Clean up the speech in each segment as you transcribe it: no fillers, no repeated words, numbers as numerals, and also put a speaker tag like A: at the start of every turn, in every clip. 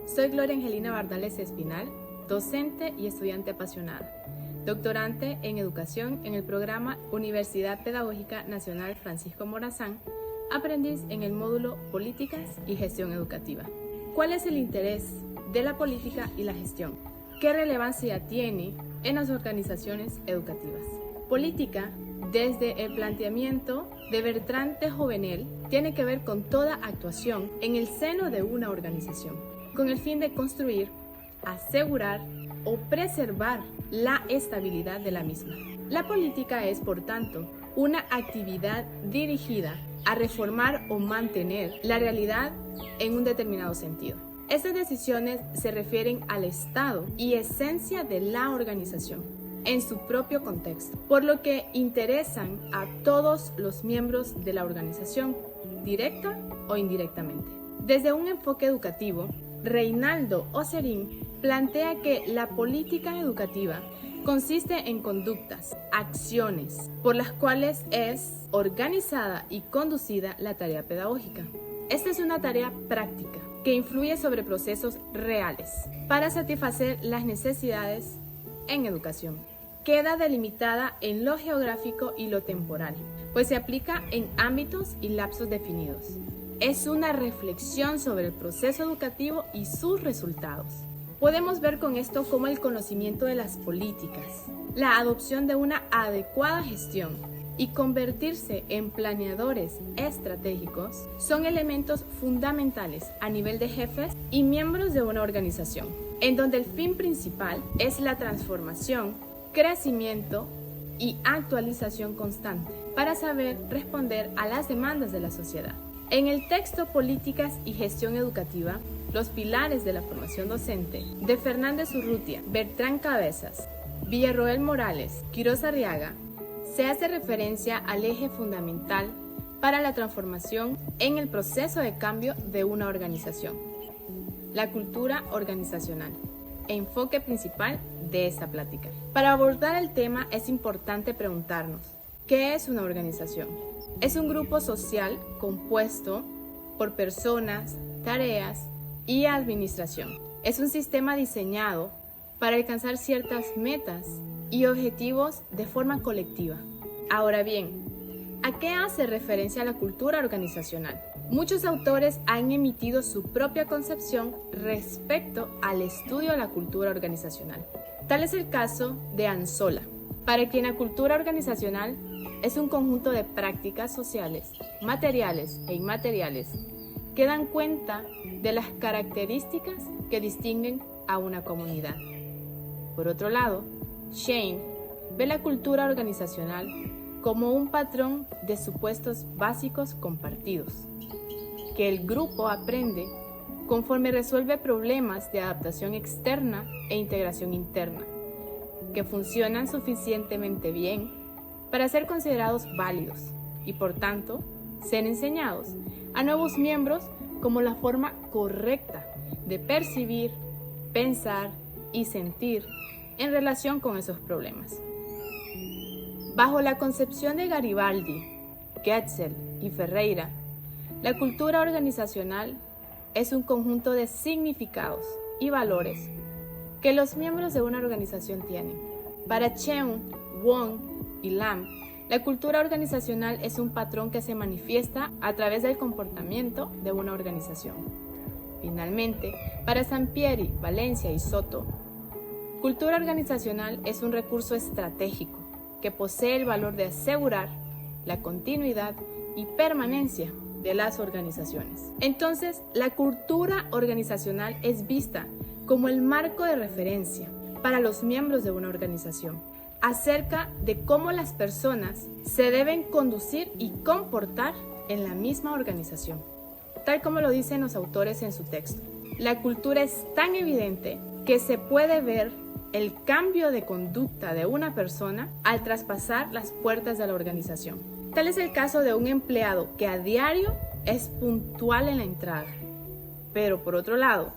A: Soy Gloria Angelina Bardales Espinal, docente y estudiante apasionada, doctorante en educación en el programa Universidad Pedagógica Nacional Francisco Morazán, aprendiz en el módulo Políticas y Gestión Educativa. ¿Cuál es el interés de la política y la gestión? ¿Qué relevancia tiene en las organizaciones educativas? Política, desde el planteamiento de Bertrand de Jouvenel, tiene que ver con toda actuación en el seno de una organización, con el fin de construir, asegurar o preservar la estabilidad de la misma. La política es, por tanto, una actividad dirigida a reformar o mantener la realidad en un determinado sentido. Estas decisiones se refieren al estado y esencia de la organización en su propio contexto, por lo que interesan a todos los miembros de la organización, directa o indirectamente. Desde un enfoque educativo, Reinaldo Osserin plantea que la política educativa consiste en conductas, acciones, por las cuales es organizada y conducida la tarea pedagógica. Esta es una tarea práctica que influye sobre procesos reales para satisfacer las necesidades en educación. Queda delimitada en lo geográfico y lo temporal, pues se aplica en ámbitos y lapsos definidos. Es una reflexión sobre el proceso educativo y sus resultados. Podemos ver con esto cómo el conocimiento de las políticas, la adopción de una adecuada gestión y convertirse en planeadores estratégicos son elementos fundamentales a nivel de jefes y miembros de una organización, en donde el fin principal es la transformación, crecimiento y actualización constante para saber responder a las demandas de la sociedad. En el texto Políticas y Gestión Educativa, los pilares de la formación docente de Fernández Urrutia, Bertrand Cabezas, Villarroel Morales, Quiroz Arriaga, se hace referencia al eje fundamental para la transformación en el proceso de cambio de una organización, la cultura organizacional, enfoque principal de esta plática. Para abordar el tema es importante preguntarnos, ¿qué es una organización? Es un grupo social compuesto por personas, tareas y administración. Es un sistema diseñado para alcanzar ciertas metas y objetivos de forma colectiva. Ahora bien, ¿a qué hace referencia la cultura organizacional? Muchos autores han emitido su propia concepción respecto al estudio de la cultura organizacional. Tal es el caso de Anzola, para quien la cultura organizacional es un conjunto de prácticas sociales, materiales e inmateriales que dan cuenta de las características que distinguen a una comunidad. Por otro lado, Shane ve la cultura organizacional como un patrón de supuestos básicos compartidos, que el grupo aprende conforme resuelve problemas de adaptación externa e integración interna, que funcionan suficientemente bien para ser considerados válidos y, por tanto, ser enseñados a nuevos miembros como la forma correcta de percibir, pensar y sentir en relación con esos problemas. Bajo la concepción de Garibaldi, Getzel y Ferreira, la cultura organizacional es un conjunto de significados y valores que los miembros de una organización tienen. Para Cheung, Wong y Lam, la cultura organizacional es un patrón que se manifiesta a través del comportamiento de una organización. Finalmente, para Sampieri, Valencia y Soto, cultura organizacional es un recurso estratégico que posee el valor de asegurar la continuidad y permanencia de las organizaciones. Entonces, la cultura organizacional es vista como el marco de referencia para los miembros de una organización acerca de cómo las personas se deben conducir y comportar en la misma organización. Tal como lo dicen los autores en su texto, la cultura es tan evidente que se puede ver el cambio de conducta de una persona al traspasar las puertas de la organización. Tal es el caso de un empleado que a diario es puntual en la entrada, pero por otro lado,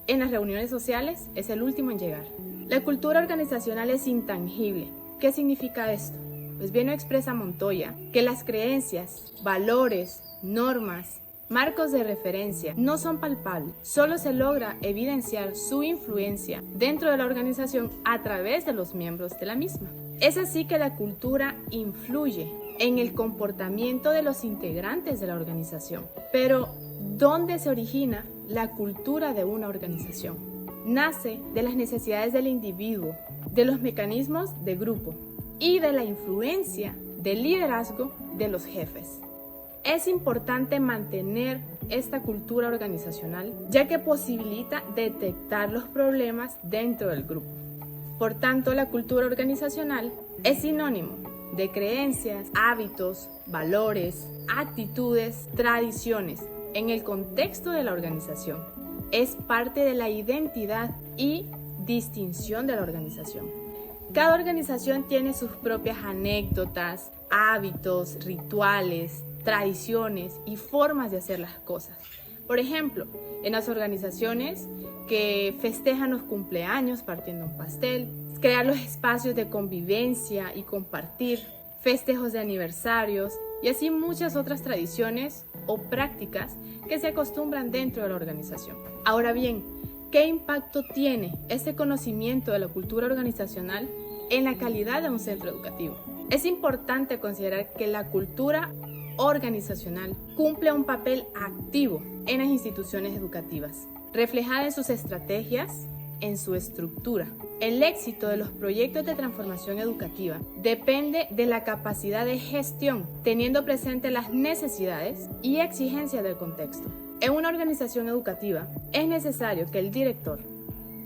A: en las reuniones sociales es el último en llegar. La cultura organizacional es intangible. ¿Qué significa esto? Pues bien lo expresa Montoya, que las creencias, valores, normas, marcos de referencia no son palpables, solo se logra evidenciar su influencia dentro de la organización a través de los miembros de la misma. Es así que la cultura influye en el comportamiento de los integrantes de la organización. Pero, ¿dónde se origina la cultura de una organización? Nace de las necesidades del individuo, de los mecanismos de grupo y de la influencia del liderazgo de los jefes. Es importante mantener esta cultura organizacional, ya que posibilita detectar los problemas dentro del grupo. Por tanto, la cultura organizacional es sinónimo de creencias, hábitos, valores, actitudes, tradiciones en el contexto de la organización. Es parte de la identidad y distinción de la organización. Cada organización tiene sus propias anécdotas, hábitos, rituales, tradiciones y formas de hacer las cosas. Por ejemplo, en las organizaciones que festejan los cumpleaños partiendo un pastel, crear los espacios de convivencia y compartir, festejos de aniversarios y así muchas otras tradiciones o prácticas que se acostumbran dentro de la organización. Ahora bien, ¿qué impacto tiene este conocimiento de la cultura organizacional en la calidad de un centro educativo? Es importante considerar que la cultura organizacional cumple un papel activo en las instituciones educativas, reflejada en sus estrategias, en su estructura. El éxito de los proyectos de transformación educativa depende de la capacidad de gestión, teniendo presente las necesidades y exigencias del contexto. En una organización educativa es necesario que el director,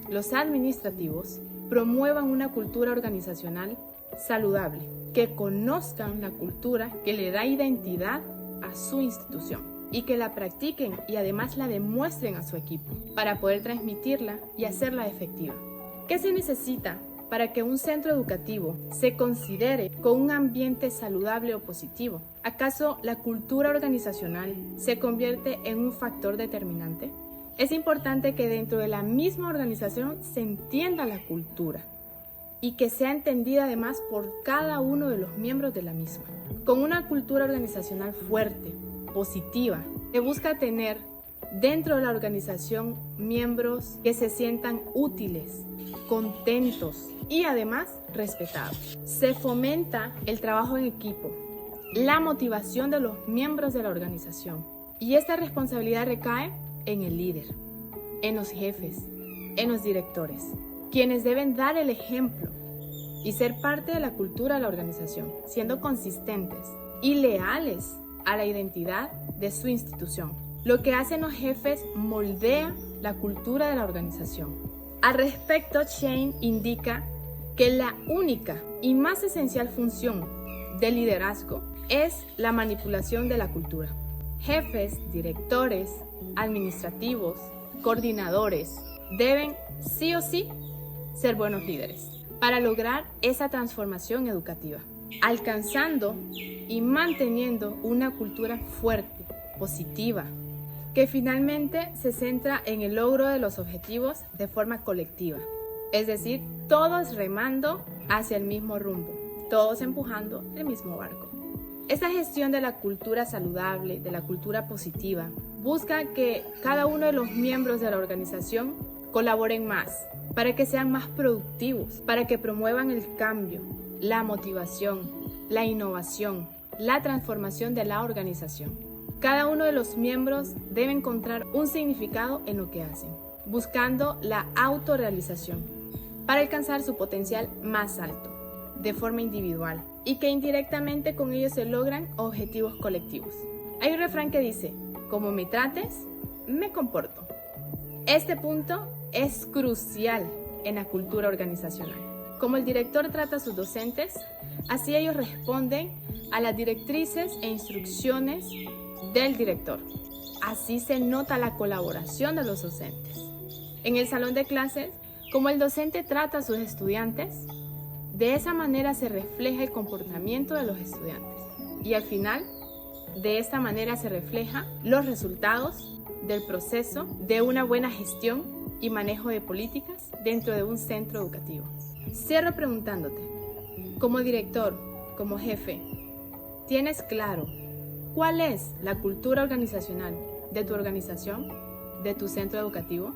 A: los administrativos, promuevan una cultura organizacional saludable, que conozcan la cultura que le da identidad a su institución y que la practiquen y además la demuestren a su equipo para poder transmitirla y hacerla efectiva. ¿Qué se necesita para que un centro educativo se considere con un ambiente saludable o positivo? ¿Acaso la cultura organizacional se convierte en un factor determinante? Es importante que dentro de la misma organización se entienda la cultura y que sea entendida además por cada uno de los miembros de la misma. Con una cultura organizacional fuerte, positiva, que busca tener dentro de la organización miembros que se sientan útiles, contentos y además respetados. Se fomenta el trabajo en equipo, la motivación de los miembros de la organización y esta responsabilidad recae en el líder, en los jefes, en los directores, quienes deben dar el ejemplo y ser parte de la cultura de la organización, siendo consistentes y leales a la identidad de su institución. Lo que hacen los jefes moldea la cultura de la organización. Al respecto, Shane indica que la única y más esencial función del liderazgo es la manipulación de la cultura. Jefes, directores, administrativos, coordinadores deben sí o sí ser buenos líderes para lograr esa transformación educativa, alcanzando y manteniendo una cultura fuerte, positiva, que finalmente se centra en el logro de los objetivos de forma colectiva, es decir, todos remando hacia el mismo rumbo, todos empujando el mismo barco. Esta gestión de la cultura saludable, de la cultura positiva, busca que cada uno de los miembros de la organización colaboren más, para que sean más productivos, para que promuevan el cambio, la motivación, la innovación, la transformación de la organización. Cada uno de los miembros debe encontrar un significado en lo que hacen, buscando la autorrealización para alcanzar su potencial más alto, de forma individual, y que indirectamente con ello se logran objetivos colectivos. Hay un refrán que dice: como me trates, me comporto. Este punto es crucial en la cultura organizacional. Como el director trata a sus docentes, así ellos responden a las directrices e instrucciones del director. Así se nota la colaboración de los docentes. En el salón de clases, como el docente trata a sus estudiantes, de esa manera se refleja el comportamiento de los estudiantes. Y al final, de esta manera se reflejan los resultados del proceso de una buena gestión y manejo de políticas dentro de un centro educativo. Cierro preguntándote, como director, como jefe, ¿tienes claro cuál es la cultura organizacional de tu organización, de tu centro educativo.